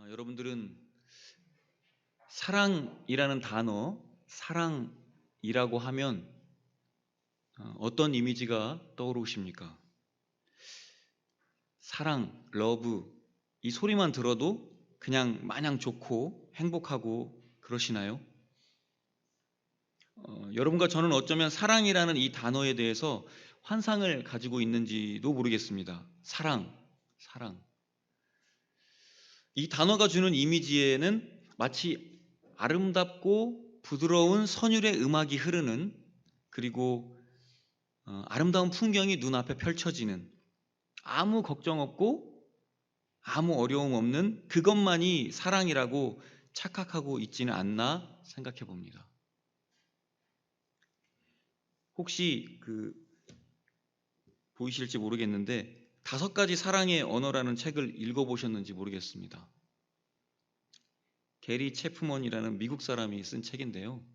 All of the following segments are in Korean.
여러분들은 사랑이라는 단어, 사랑이라고 하면 어떤 이미지가 떠오르십니까? 사랑, 러브, 이 소리만 들어도 그냥 마냥 좋고 행복하고 그러시나요? 여러분과 저는 어쩌면 사랑이라는 이 단어에 대해서 환상을 가지고 있는지도 모르겠습니다. 사랑. 이 단어가 주는 이미지에는 마치 아름답고 부드러운 선율의 음악이 흐르는, 그리고 아름다운 풍경이 눈앞에 펼쳐지는, 아무 걱정 없고 아무 어려움 없는 그것만이 사랑이라고 착각하고 있지는 않나 생각해 봅니다. 혹시 보이실지 모르겠는데 5가지 사랑의 언어라는 책을 읽어보셨는지 모르겠습니다. 게리 체프먼이라는 미국 사람이 쓴 책인데요.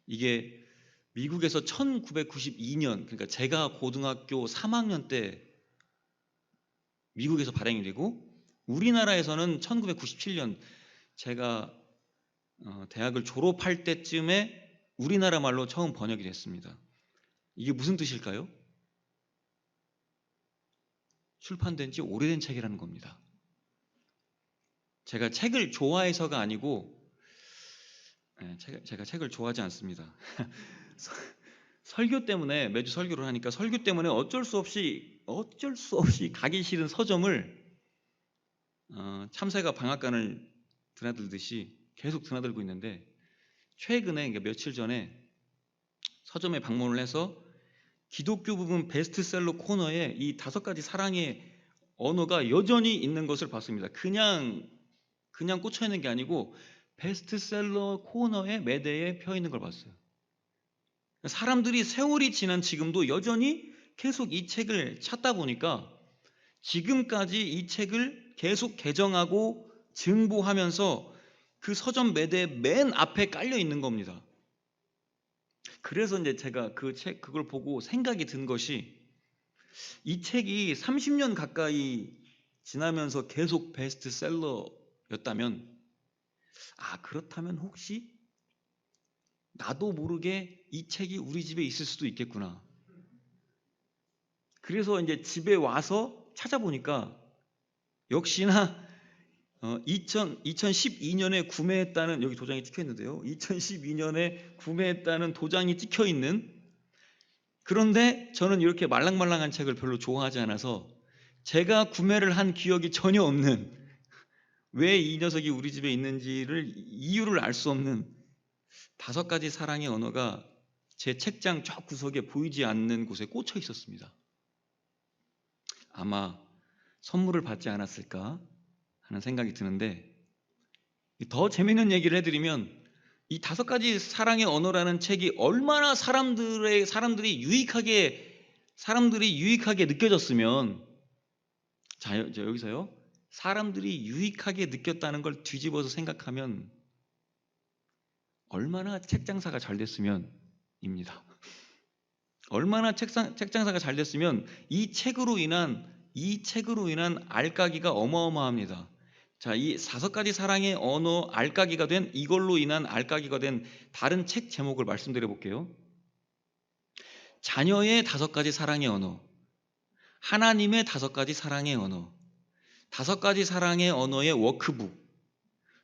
이게 미국에서 1992년, 그러니까 제가 고등학교 3학년 때 미국에서 발행이 되고, 우리나라에서는 1997년 제가 대학을 졸업할 때쯤에 우리나라 말로 처음 번역이 됐습니다. 이게 무슨 뜻일까요? 출판된 지 오래된 책이라는 겁니다. 제가 책을 좋아해서가 아니고, 제가 책을 좋아하지 않습니다. 설교 때문에, 매주 설교를 하니까 설교 때문에 어쩔 수 없이 가기 싫은 서점을 참새가 방앗간을 드나들듯이 계속 드나들고 있는데, 최근에, 그러니까 며칠 전에 서점에 방문을 해서 기독교 부분 베스트셀러 코너에 이 5가지 사랑의 언어가 여전히 있는 것을 봤습니다. 그냥 꽂혀 있는 게 아니고 베스트셀러 코너에 매대에 펴 있는 걸 봤어요. 사람들이 세월이 지난 지금도 여전히 계속 이 책을 찾다 보니까 지금까지 이 책을 계속 개정하고 증보하면서 그 서점 매대 맨 앞에 깔려 있는 겁니다. 그래서 이제 제가 그걸 보고 생각이 든 것이, 이 책이 30년 가까이 지나면서 계속 베스트셀러였다면, 그렇다면 혹시 나도 모르게 이 책이 우리 집에 있을 수도 있겠구나. 그래서 이제 집에 와서 찾아보니까 역시나 2012년에 구매했다는, 여기 도장이 찍혀 있는데요. 2012년에 구매했다는 도장이 찍혀 있는, 그런데 저는 이렇게 말랑말랑한 책을 별로 좋아하지 않아서 제가 구매를 한 기억이 전혀 없는, 왜 이 녀석이 우리 집에 있는지를 이유를 알 수 없는 5가지 사랑의 언어가 제 책장 저 구석에 보이지 않는 곳에 꽂혀 있었습니다. 아마 선물을 받지 않았을까 하는 생각이 드는데, 더 재미있는 얘기를 해드리면, 이 5가지 사랑의 언어라는 책이 얼마나 사람들이 유익하게 느껴졌으면, 자, 여기서요, 사람들이 유익하게 느꼈다는 걸 뒤집어서 생각하면 얼마나 책 장사가 잘 됐으면입니다. 얼마나 책 장사가 잘 됐으면 이 책으로 인한 알까기가 어마어마합니다. 자, 이 5가지 사랑의 언어 알까기가 된, 이걸로 인한 알까기가 된 다른 책 제목을 말씀드려 볼게요. 자녀의 5가지 사랑의 언어, 하나님의 5가지 사랑의 언어, 5가지 사랑의 언어의 워크북,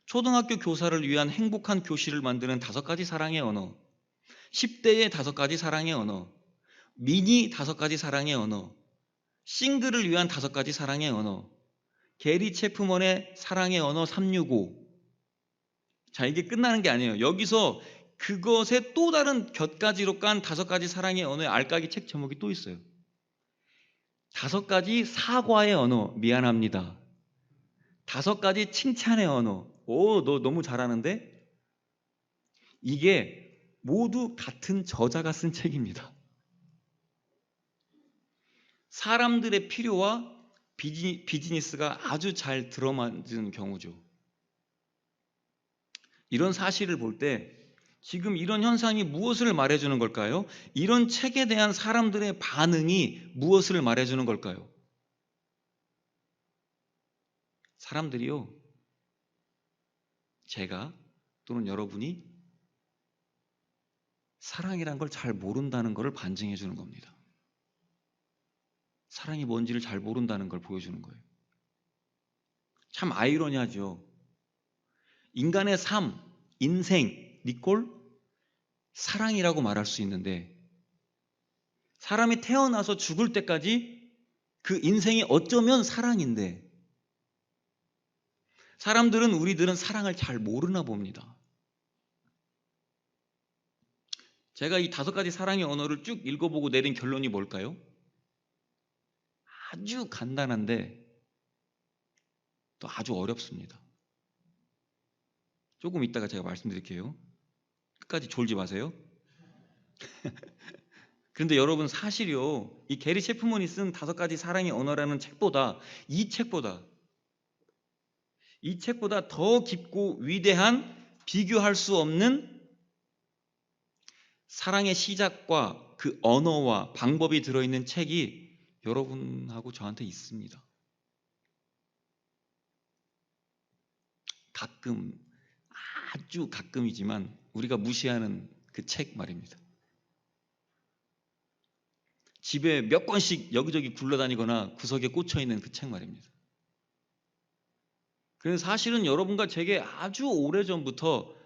초등학교 교사를 위한 행복한 교실을 만드는 5가지 사랑의 언어, 10대의 5가지 사랑의 언어, 미니 5가지 사랑의 언어, 싱글을 위한 5가지 사랑의 언어, 게리 체프먼의 사랑의 언어 365. 자, 이게 끝나는 게 아니에요. 여기서 그것의 또 다른 곁가지로 깐 5가지 사랑의 언어의 알까기 책 제목이 또 있어요. 5가지 사과의 언어, 미안합니다. 5가지 칭찬의 언어, 너 너무 잘하는데? 이게 모두 같은 저자가 쓴 책입니다. 사람들의 필요와 비즈니스가 아주 잘 들어맞은 경우죠. 이런 사실을 볼 때 지금 이런 현상이 무엇을 말해주는 걸까요? 이런 책에 대한 사람들의 반응이 무엇을 말해주는 걸까요? 사람들이요, 제가 또는 여러분이 사랑이란 걸 잘 모른다는 것을 반증해 주는 겁니다. 사랑이 뭔지를 잘 모른다는 걸 보여주는 거예요. 참 아이러니하죠. 인간의 삶, 인생, 니콜, 사랑이라고 말할 수 있는데 사람이 태어나서 죽을 때까지 그 인생이 어쩌면 사랑인데 사람들은, 우리들은 사랑을 잘 모르나 봅니다. 제가 이 5가지 사랑의 언어를 쭉 읽어보고 내린 결론이 뭘까요? 아주 간단한데 또 아주 어렵습니다. 조금 이따가 제가 말씀드릴게요. 끝까지 졸지 마세요. 그런데 여러분, 사실이요, 이 게리 체프먼이 쓴 5가지 사랑의 언어라는 책보다 이 책보다 더 깊고 위대한, 비교할 수 없는 사랑의 시작과 그 언어와 방법이 들어있는 책이 여러분하고 저한테 있습니다. 가끔, 아주 가끔이지만 우리가 무시하는 그 책 말입니다. 집에 몇 권씩 여기저기 굴러다니거나 구석에 꽂혀있는 그 책 말입니다. 그래서 사실은 여러분과 제게 아주 오래전부터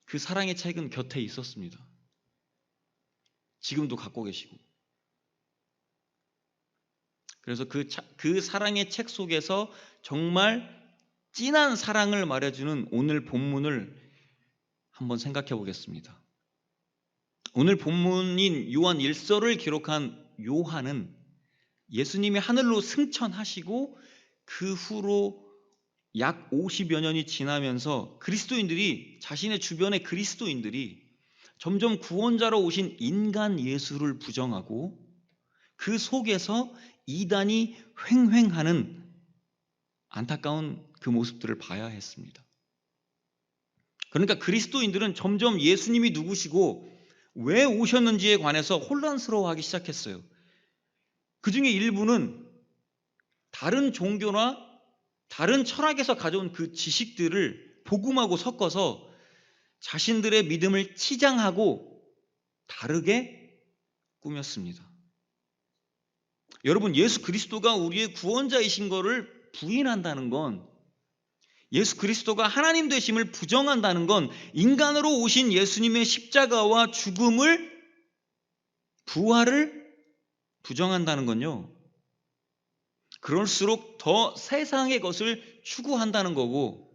그 사랑의 책은 곁에 있었습니다. 지금도 갖고 계시고. 그래서 그 사랑의 책 속에서 정말 진한 사랑을 말해주는 오늘 본문을 한번 생각해 보겠습니다. 오늘 본문인 요한 1서를 기록한 요한은 예수님이 하늘로 승천하시고 그 후로 약 50여 년이 지나면서 그리스도인들이, 자신의 주변의 그리스도인들이 점점 구원자로 오신 인간 예수를 부정하고 그 속에서 이단이 횡행하는 안타까운 그 모습들을 봐야 했습니다. 그러니까 그리스도인들은 점점 예수님이 누구시고 왜 오셨는지에 관해서 혼란스러워하기 시작했어요. 그 중에 일부는 다른 종교나 다른 철학에서 가져온 그 지식들을 복음하고 섞어서 자신들의 믿음을 치장하고 다르게 꾸몄습니다. 여러분, 예수 그리스도가 우리의 구원자이신 것을 부인한다는 건, 예수 그리스도가 하나님 되심을 부정한다는 건, 인간으로 오신 예수님의 십자가와 죽음을, 부활을 부정한다는 건요, 그럴수록 더 세상의 것을 추구한다는 거고,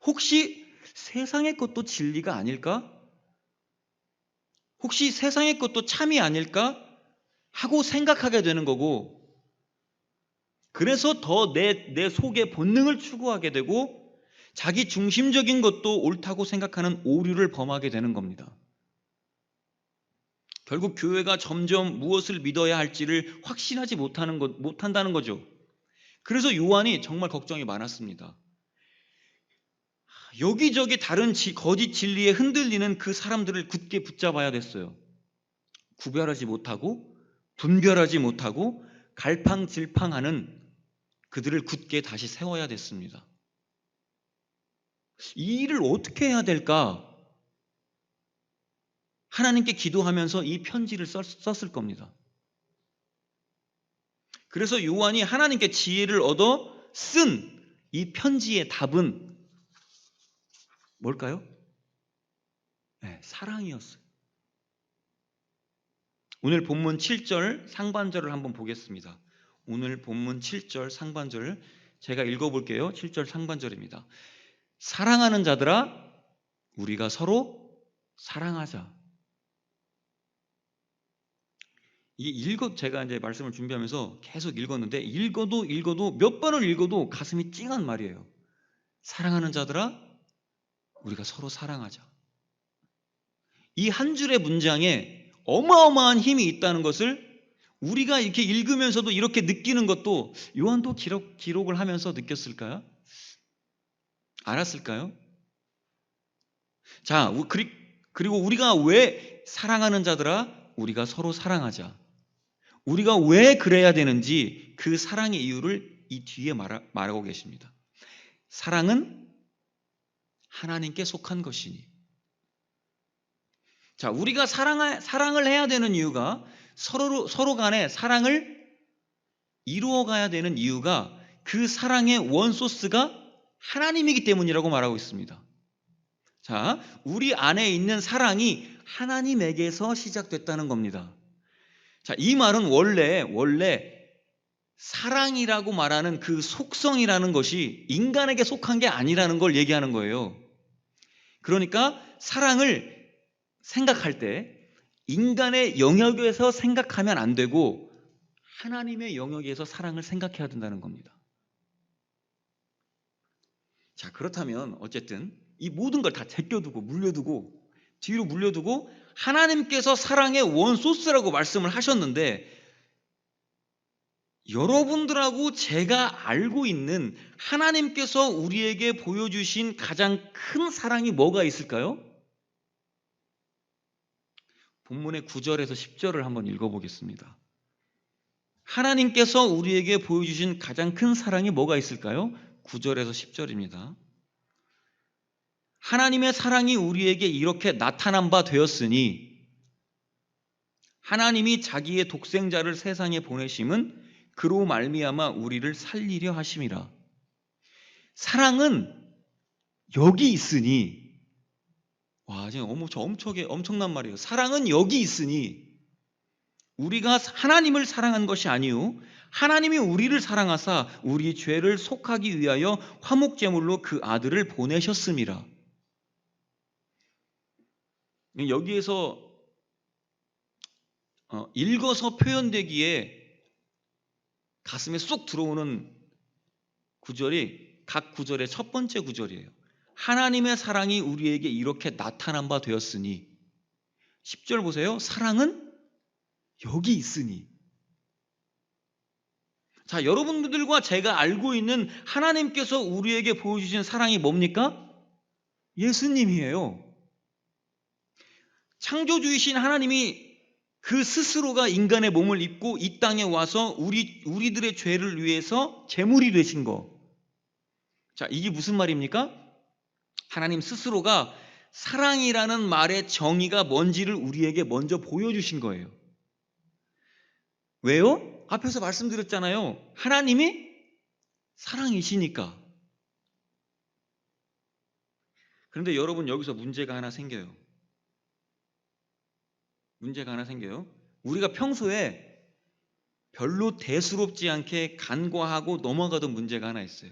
혹시 세상의 것도 진리가 아닐까? 혹시 세상의 것도 참이 아닐까? 하고 생각하게 되는 거고, 그래서 더 내 속의 본능을 추구하게 되고 자기 중심적인 것도 옳다고 생각하는 오류를 범하게 되는 겁니다. 결국 교회가 점점 무엇을 믿어야 할지를 확신하지 못한다는 거죠. 그래서 요한이 정말 걱정이 많았습니다. 여기저기 다른 거짓 진리에 흔들리는 그 사람들을 굳게 붙잡아야 됐어요. 구별하지 못하고 분별하지 못하고 갈팡질팡하는 그들을 굳게 다시 세워야 됐습니다. 이 일을 어떻게 해야 될까? 하나님께 기도하면서 이 편지를 썼을 겁니다. 그래서 요한이 하나님께 지혜를 얻어 쓴 이 편지의 답은 뭘까요? 네, 사랑이었어요. 오늘 본문 7절 상반절을 한번 보겠습니다. 오늘 본문 7절 상반절을 제가 읽어볼게요. 7절 상반절입니다. 사랑하는 자들아, 우리가 서로 사랑하자. 제가 이제 말씀을 준비하면서 계속 읽었는데, 읽어도 몇 번을 읽어도 가슴이 찡한 말이에요. 사랑하는 자들아, 우리가 서로 사랑하자. 이 한 줄의 문장에 어마어마한 힘이 있다는 것을 우리가 이렇게 읽으면서도 이렇게 느끼는 것도 요한도 기록을 하면서 느꼈을까요? 알았을까요? 자, 그리고 우리가 왜 사랑하는 자들아, 우리가 서로 사랑하자. 우리가 왜 그래야 되는지 그 사랑의 이유를 이 뒤에 말하고 계십니다. 사랑은 하나님께 속한 것이니. 자, 우리가 사랑을 해야 되는 이유가 서로 간에 사랑을 이루어가야 되는 이유가 그 사랑의 원소스가 하나님이기 때문이라고 말하고 있습니다. 자, 우리 안에 있는 사랑이 하나님에게서 시작됐다는 겁니다. 자, 이 말은 원래 사랑이라고 말하는 그 속성이라는 것이 인간에게 속한 게 아니라는 걸 얘기하는 거예요. 그러니까 사랑을 생각할 때 인간의 영역에서 생각하면 안 되고 하나님의 영역에서 사랑을 생각해야 된다는 겁니다. 자, 그렇다면 어쨌든 이 모든 걸 다 제껴두고 물려두고 뒤로 물려두고 하나님께서 사랑의 원소스라고 말씀을 하셨는데, 여러분들하고 제가 알고 있는 하나님께서 우리에게 보여주신 가장 큰 사랑이 뭐가 있을까요? 본문의 9절에서 10절을 한번 읽어보겠습니다. 하나님께서 우리에게 보여주신 가장 큰 사랑이 뭐가 있을까요? 9절에서 10절입니다. 하나님의 사랑이 우리에게 이렇게 나타난 바 되었으니 하나님이 자기의 독생자를 세상에 보내심은 그로 말미암아 우리를 살리려 하심이라. 사랑은 여기 있으니, 와, 지금 엄청난 말이에요. 사랑은 여기 있으니 우리가 하나님을 사랑한 것이 아니요 하나님이 우리를 사랑하사 우리 죄를 속하기 위하여 화목제물로 그 아들을 보내셨음이라. 여기에서 읽어서 표현되기에 가슴에 쏙 들어오는 구절이 각 구절의 첫 번째 구절이에요. 하나님의 사랑이 우리에게 이렇게 나타난 바 되었으니. 10절 보세요. 사랑은 여기 있으니. 자, 여러분들과 제가 알고 있는 하나님께서 우리에게 보여주신 사랑이 뭡니까? 예수님이에요. 창조주이신 하나님이 그 스스로가 인간의 몸을 입고 이 땅에 와서 우리들의 죄를 위해서 제물이 되신 거. 자, 이게 무슨 말입니까? 하나님 스스로가 사랑이라는 말의 정의가 뭔지를 우리에게 먼저 보여주신 거예요. 왜요? 앞에서 말씀드렸잖아요. 하나님이 사랑이시니까. 그런데 여러분, 여기서 문제가 하나 생겨요. 우리가 평소에 별로 대수롭지 않게 간과하고 넘어가던 문제가 하나 있어요.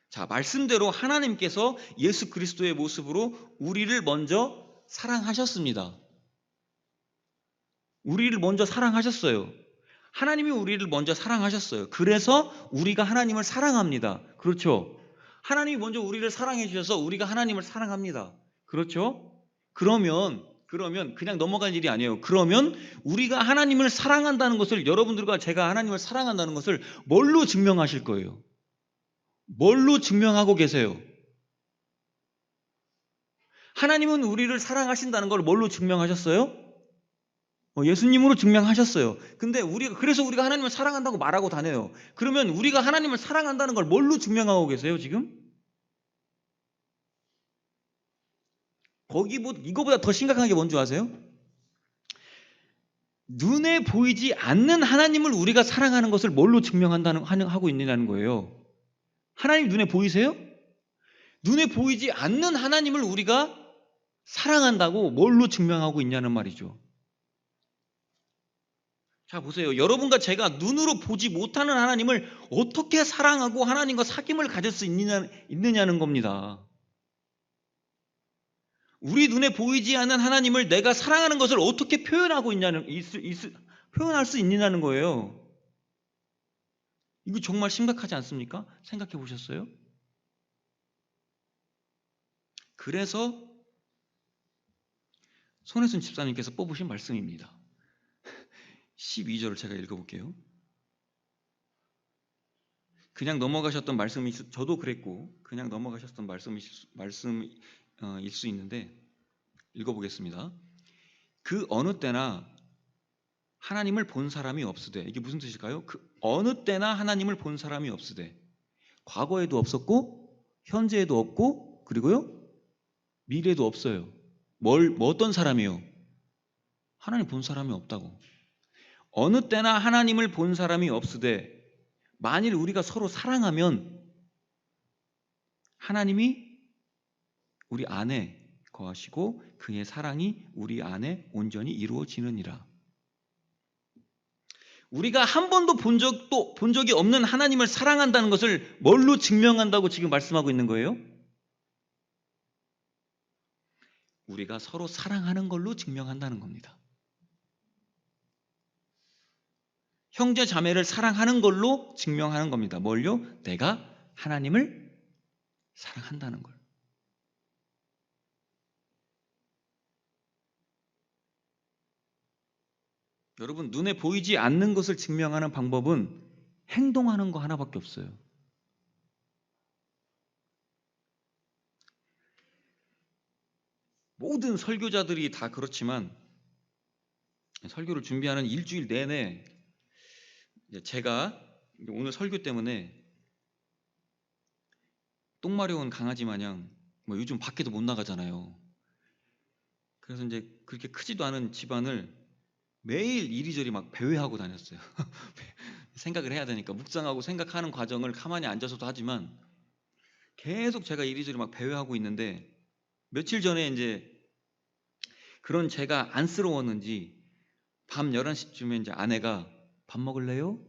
자, 말씀대로 하나님께서 예수 그리스도의 모습으로 우리를 먼저 사랑하셨습니다. 우리를 먼저 사랑하셨어요. 하나님이 우리를 먼저 사랑하셨어요. 그래서 우리가 하나님을 사랑합니다. 그렇죠? 하나님이 먼저 우리를 사랑해 주셔서 우리가 하나님을 사랑합니다. 그렇죠? 그러면 그냥 넘어갈 일이 아니에요. 그러면 우리가 하나님을 사랑한다는 것을, 여러분들과 제가 하나님을 사랑한다는 것을 뭘로 증명하실 거예요? 뭘로 증명하고 계세요? 하나님은 우리를 사랑하신다는 걸 뭘로 증명하셨어요? 예수님으로 증명하셨어요. 근데 그래서 우리가 하나님을 사랑한다고 말하고 다녀요. 그러면 우리가 하나님을 사랑한다는 걸 뭘로 증명하고 계세요, 지금? 이거보다 더 심각한 게 뭔지 아세요? 눈에 보이지 않는 하나님을 우리가 사랑하는 것을 뭘로 하고 있느냐는 거예요. 하나님 눈에 보이세요? 눈에 보이지 않는 하나님을 우리가 사랑한다고 뭘로 증명하고 있냐는 말이죠. 자, 보세요. 여러분과 제가 눈으로 보지 못하는 하나님을 어떻게 사랑하고 하나님과 사귐을 가질 수 있느냐는 겁니다. 우리 눈에 보이지 않는 하나님을 내가 사랑하는 것을 어떻게 표현할 수 있느냐는 거예요. 이거 정말 심각하지 않습니까? 생각해 보셨어요? 그래서 손혜순 집사님께서 뽑으신 말씀입니다. 12절을 제가 읽어볼게요. 그냥 넘어가셨던 말씀이, 저도 그랬고 그냥 넘어가셨던 말씀이 일 수 있는데 읽어보겠습니다. 그 어느 때나 하나님을 본 사람이 없으되, 이게 무슨 뜻일까요? 그 어느 때나 하나님을 본 사람이 없으되, 과거에도 없었고 현재에도 없고 그리고요 미래에도 없어요. 뭐 어떤 사람이요? 하나님 본 사람이 없다고. 어느 때나 하나님을 본 사람이 없으되, 만일 우리가 서로 사랑하면 하나님이 우리 안에 거하시고 그의 사랑이 우리 안에 온전히 이루어지느니라. 우리가 한 번도 본 적이 없는 하나님을 사랑한다는 것을 뭘로 증명한다고 지금 말씀하고 있는 거예요? 우리가 서로 사랑하는 걸로 증명한다는 겁니다. 형제 자매를 사랑하는 걸로 증명하는 겁니다. 뭘요? 내가 하나님을 사랑한다는 걸. 여러분, 눈에 보이지 않는 것을 증명하는 방법은 행동하는 거 하나밖에 없어요. 모든 설교자들이 다 그렇지만 설교를 준비하는 일주일 내내 제가 오늘 설교 때문에 똥 마려운 강아지 마냥 요즘 밖에도 못 나가잖아요. 그래서 이제 그렇게 크지도 않은 집안을 매일 이리저리 막 배회하고 다녔어요. 생각을 해야 되니까 묵상하고 생각하는 과정을 가만히 앉아서도 하지만 계속 제가 이리저리 막 배회하고 있는데, 며칠 전에 이제 그런 제가 안쓰러웠는지 밤 11시쯤에 이제 아내가 밥 먹을래요?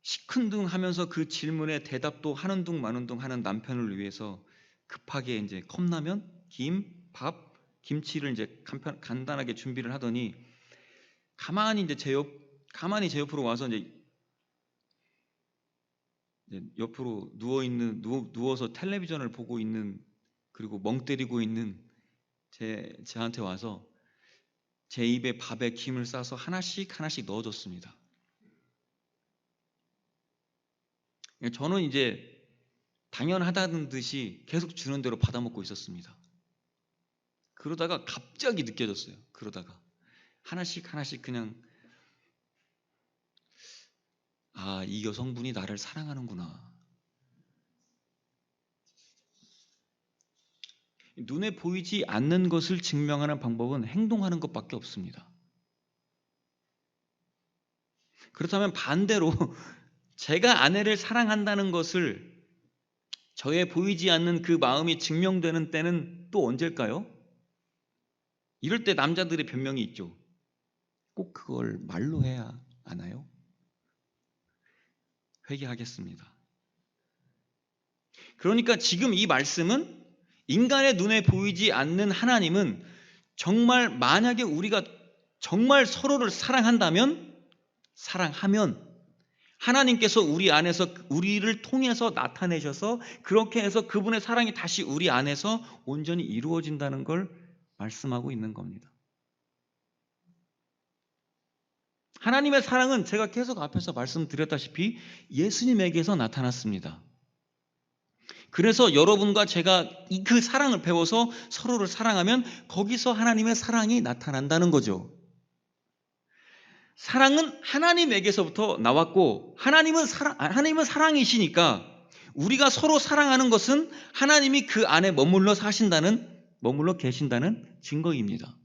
시큰둥하면서 그 질문에 대답도 하는 둥 마는 둥 하는 남편을 위해서 급하게 이제 컵라면, 김, 밥, 김치를 이제 간단하게 준비를 하더니 가만히 제 옆으로 와서 이제 옆으로 누워서 텔레비전을 보고 있는, 그리고 멍 때리고 있는 저한테 와서 제 입에 밥에 김을 싸서 하나씩 넣어줬습니다. 저는 이제 당연하다는 듯이 계속 주는 대로 받아먹고 있었습니다. 그러다가 갑자기 느껴졌어요. 그러다가 하나씩 그냥, 이 여성분이 나를 사랑하는구나. 눈에 보이지 않는 것을 증명하는 방법은 행동하는 것밖에 없습니다. 그렇다면 반대로 제가 아내를 사랑한다는 것을 저의 보이지 않는 그 마음이 증명되는 때는 또 언제일까요? 이럴 때 남자들의 변명이 있죠. 꼭 그걸 말로 해야 하나요? 회개하겠습니다. 그러니까 지금 이 말씀은 인간의 눈에 보이지 않는 하나님은 정말, 만약에 우리가 정말 서로를 사랑하면 하나님께서 우리 안에서 우리를 통해서 나타내셔서 그렇게 해서 그분의 사랑이 다시 우리 안에서 온전히 이루어진다는 걸 말씀하고 있는 겁니다. 하나님의 사랑은 제가 계속 앞에서 말씀드렸다시피 예수님에게서 나타났습니다. 그래서 여러분과 제가 그 사랑을 배워서 서로를 사랑하면 거기서 하나님의 사랑이 나타난다는 거죠. 사랑은 하나님에게서부터 나왔고, 하나님은 사랑이시니까 우리가 서로 사랑하는 것은 하나님이 그 안에 머물러 계신다는 증거입니다.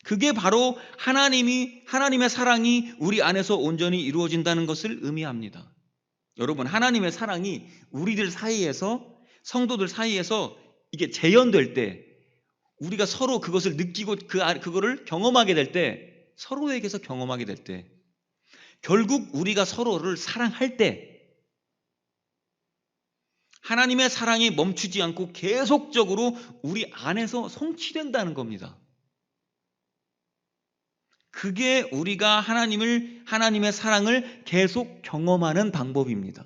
그게 바로 하나님의 사랑이 우리 안에서 온전히 이루어진다는 것을 의미합니다. 여러분, 하나님의 사랑이 우리들 사이에서, 성도들 사이에서 이게 재현될 때, 우리가 서로 그것을 느끼고 그거를 경험하게 될 때, 서로에게서 경험하게 될 때, 결국 우리가 서로를 사랑할 때 하나님의 사랑이 멈추지 않고 계속적으로 우리 안에서 성취된다는 겁니다. 그게 우리가 하나님의 사랑을 계속 경험하는 방법입니다.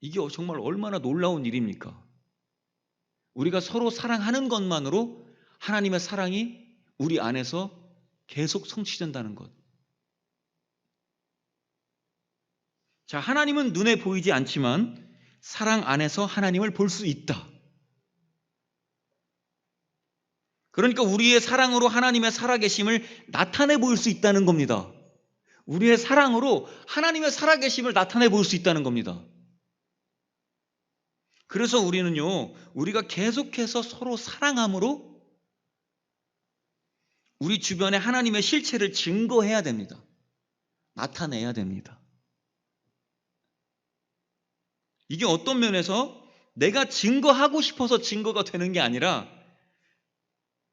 이게 정말 얼마나 놀라운 일입니까? 우리가 서로 사랑하는 것만으로 하나님의 사랑이 우리 안에서 계속 성취된다는 것. 자, 하나님은 눈에 보이지 않지만 사랑 안에서 하나님을 볼 수 있다. 그러니까 우리의 사랑으로 하나님의 살아계심을 나타내 보일 수 있다는 겁니다. 우리의 사랑으로 하나님의 살아계심을 나타내 보일 수 있다는 겁니다. 그래서 우리는요, 우리가 계속해서 서로 사랑함으로 우리 주변에 하나님의 실체를 증거해야 됩니다. 나타내야 됩니다. 이게 어떤 면에서 내가 증거하고 싶어서 증거가 되는 게 아니라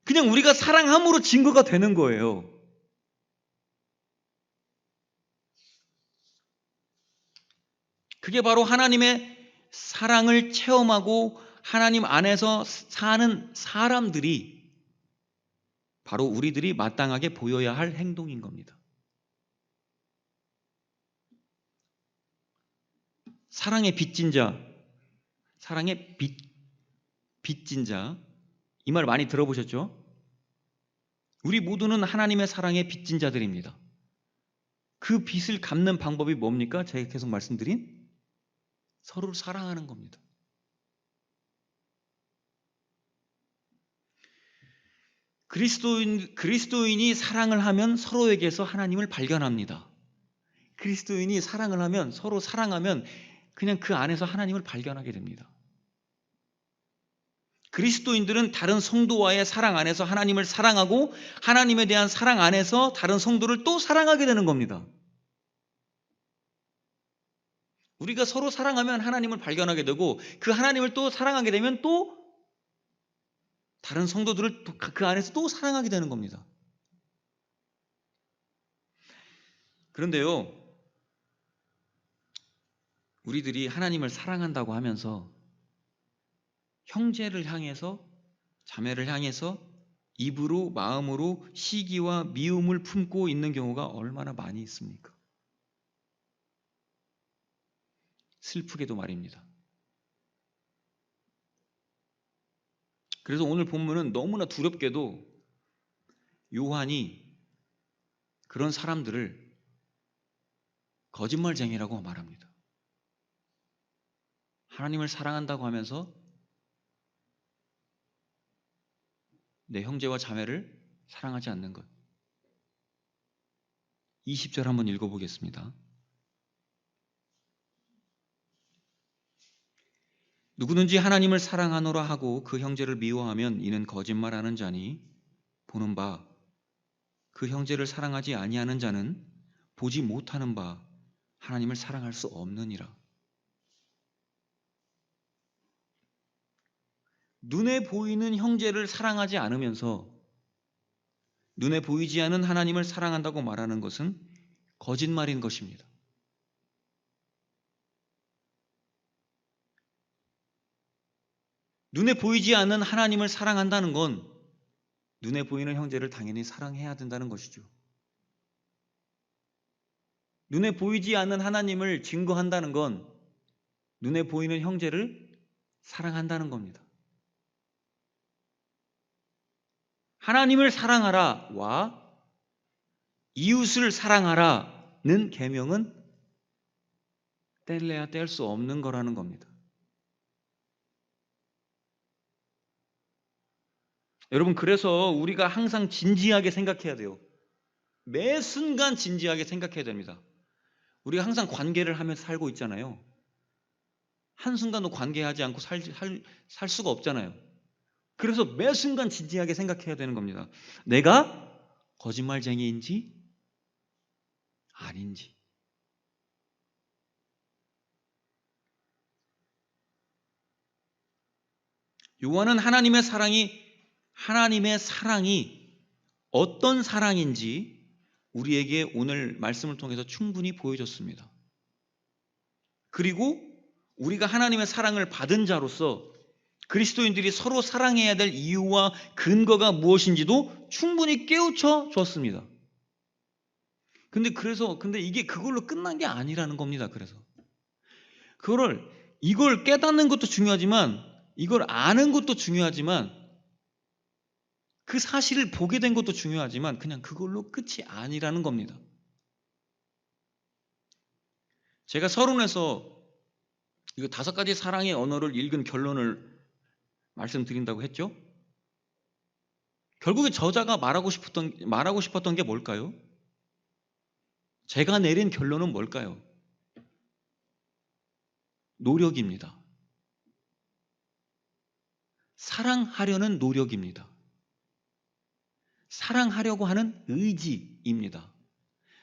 그냥 우리가 사랑함으로 증거가 되는 거예요. 그게 바로 하나님의 사랑을 체험하고 하나님 안에서 사는 사람들이 바로 우리들이 마땅하게 보여야 할 행동인 겁니다. 사랑의 빚진 자, 사랑의 빚진 자, 이 말 많이 들어보셨죠? 우리 모두는 하나님의 사랑의 빚진 자들입니다. 그 빚을 갚는 방법이 뭡니까? 제가 계속 말씀드린 서로를 사랑하는 겁니다. 그리스도인이 사랑을 하면 서로에게서 하나님을 발견합니다. 그리스도인이 사랑을 하면, 서로 사랑하면 그냥 그 안에서 하나님을 발견하게 됩니다. 그리스도인들은 다른 성도와의 사랑 안에서 하나님을 사랑하고 하나님에 대한 사랑 안에서 다른 성도를 또 사랑하게 되는 겁니다. 우리가 서로 사랑하면 하나님을 발견하게 되고 그 하나님을 또 사랑하게 되면 또 다른 성도들을 그 안에서 또 사랑하게 되는 겁니다. 그런데요, 우리들이 하나님을 사랑한다고 하면서 형제를 향해서, 자매를 향해서 입으로, 마음으로 시기와 미움을 품고 있는 경우가 얼마나 많이 있습니까? 슬프게도 말입니다. 그래서 오늘 본문은 너무나 두렵게도 요한이 그런 사람들을 거짓말쟁이라고 말합니다. 하나님을 사랑한다고 하면서 내 형제와 자매를 사랑하지 않는 것. 20절 한번 읽어보겠습니다. 누구든지 하나님을 사랑하노라 하고 그 형제를 미워하면 이는 거짓말하는 자니 보는 바 그 형제를 사랑하지 아니하는 자는 보지 못하는 바 하나님을 사랑할 수 없느니라. 눈에 보이는 형제를 사랑하지 않으면서 눈에 보이지 않은 하나님을 사랑한다고 말하는 것은 거짓말인 것입니다. 눈에 보이지 않는 하나님을 사랑한다는 건 눈에 보이는 형제를 당연히 사랑해야 된다는 것이죠. 눈에 보이지 않는 하나님을 증거한다는 건 눈에 보이는 형제를 사랑한다는 겁니다. 하나님을 사랑하라와 이웃을 사랑하라는 계명은 뗄래야 뗄 수 없는 거라는 겁니다. 여러분, 그래서 우리가 항상 진지하게 생각해야 돼요. 매 순간 진지하게 생각해야 됩니다. 우리가 항상 관계를 하면서 살고 있잖아요. 한순간도 관계하지 않고 살 수가 없잖아요. 그래서 매 순간 진지하게 생각해야 되는 겁니다. 내가 거짓말쟁이인지 아닌지. 요한은 하나님의 사랑이 어떤 사랑인지 우리에게 오늘 말씀을 통해서 충분히 보여줬습니다. 그리고 우리가 하나님의 사랑을 받은 자로서 그리스도인들이 서로 사랑해야 될 이유와 근거가 무엇인지도 충분히 깨우쳐 줬습니다. 근데 이게 그걸로 끝난 게 아니라는 겁니다. 그래서 이걸 깨닫는 것도 중요하지만 이걸 아는 것도 중요하지만 그 사실을 보게 된 것도 중요하지만 그냥 그걸로 끝이 아니라는 겁니다. 제가 서론에서 이거 5가지 사랑의 언어를 읽은 결론을 말씀드린다고 했죠? 결국에 저자가 말하고 싶었던 게 뭘까요? 제가 내린 결론은 뭘까요? 노력입니다. 사랑하려는 노력입니다. 사랑하려고 하는 의지입니다.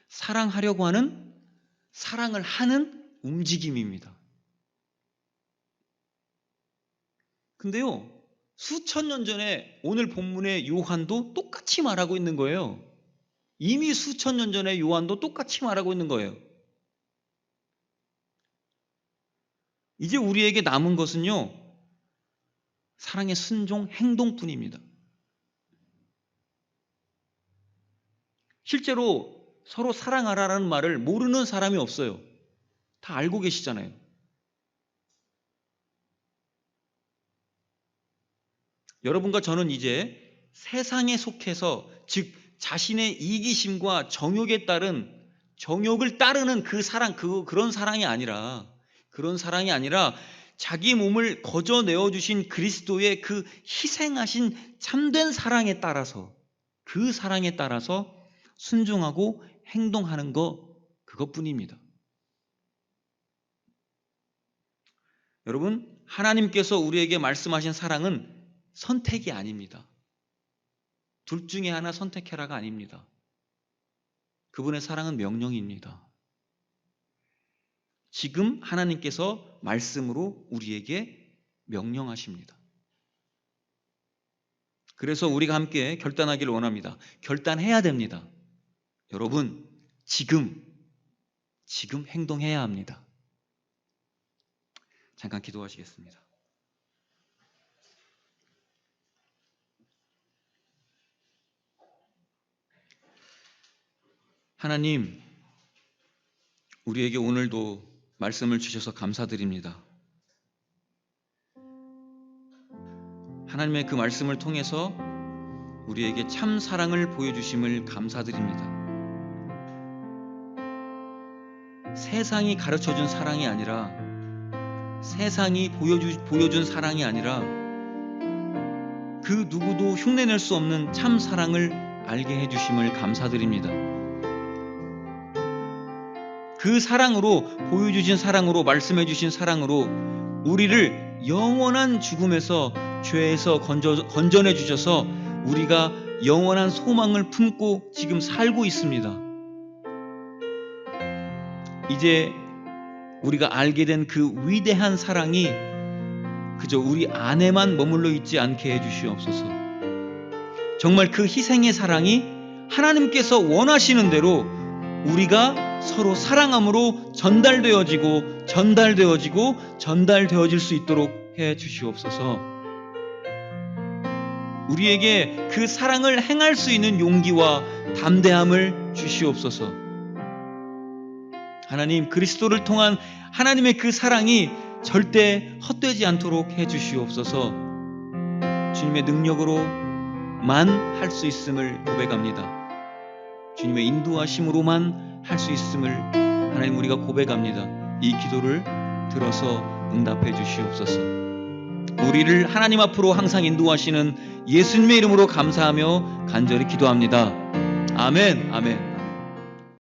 사랑하려고 하는, 사랑을 하는 움직임입니다. 근데요, 수천 년 전에 오늘 본문의 요한도 똑같이 말하고 있는 거예요. 이미 수천 년 전에 요한도 똑같이 말하고 있는 거예요. 이제 우리에게 남은 것은요, 사랑의 순종 행동뿐입니다. 실제로 서로 사랑하라는 말을 모르는 사람이 없어요. 다 알고 계시잖아요. 여러분과 저는 이제 세상에 속해서, 즉 자신의 이기심과 정욕을 따르는 그 사랑, 그런 사랑이 아니라 자기 몸을 거저 내어주신 그리스도의 그 희생하신 참된 사랑에 따라서, 그 사랑에 따라서 순종하고 행동하는 그것뿐입니다. 여러분, 하나님께서 우리에게 말씀하신 사랑은 선택이 아닙니다. 둘 중에 하나 선택해라가 아닙니다. 그분의 사랑은 명령입니다. 지금 하나님께서 말씀으로 우리에게 명령하십니다. 그래서 우리가 함께 결단하기를 원합니다. 결단해야 됩니다. 여러분, 지금 행동해야 합니다. 잠깐 기도하시겠습니다. 하나님, 우리에게 오늘도 말씀을 주셔서 감사드립니다. 하나님의 그 말씀을 통해서 우리에게 참 사랑을 보여주심을 감사드립니다. 세상이 가르쳐준 사랑이 아니라, 세상이 보여준 사랑이 아니라, 그 누구도 흉내낼 수 없는 참 사랑을 알게 해주심을 감사드립니다. 그 사랑으로, 보여주신 사랑으로, 말씀해주신 사랑으로 우리를 영원한 죽음에서, 죄에서 건져내 주셔서 우리가 영원한 소망을 품고 지금 살고 있습니다. 이제 우리가 알게 된 그 위대한 사랑이 그저 우리 안에만 머물러 있지 않게 해주시옵소서. 정말 그 희생의 사랑이 하나님께서 원하시는 대로 우리가 서로 사랑함으로 전달되어질 수 있도록 해 주시옵소서. 우리에게 그 사랑을 행할 수 있는 용기와 담대함을 주시옵소서. 하나님, 그리스도를 통한 하나님의 그 사랑이 절대 헛되지 않도록 해 주시옵소서. 주님의 능력으로만 할 수 있음을 고백합니다. 주님의 인도하심으로만 할 수 있음을 하나님 우리가 고백합니다. 이 기도를 들어서 응답해 주시옵소서. 우리를 하나님 앞으로 항상 인도하시는 예수님의 이름으로 감사하며 간절히 기도합니다. 아멘, 아멘.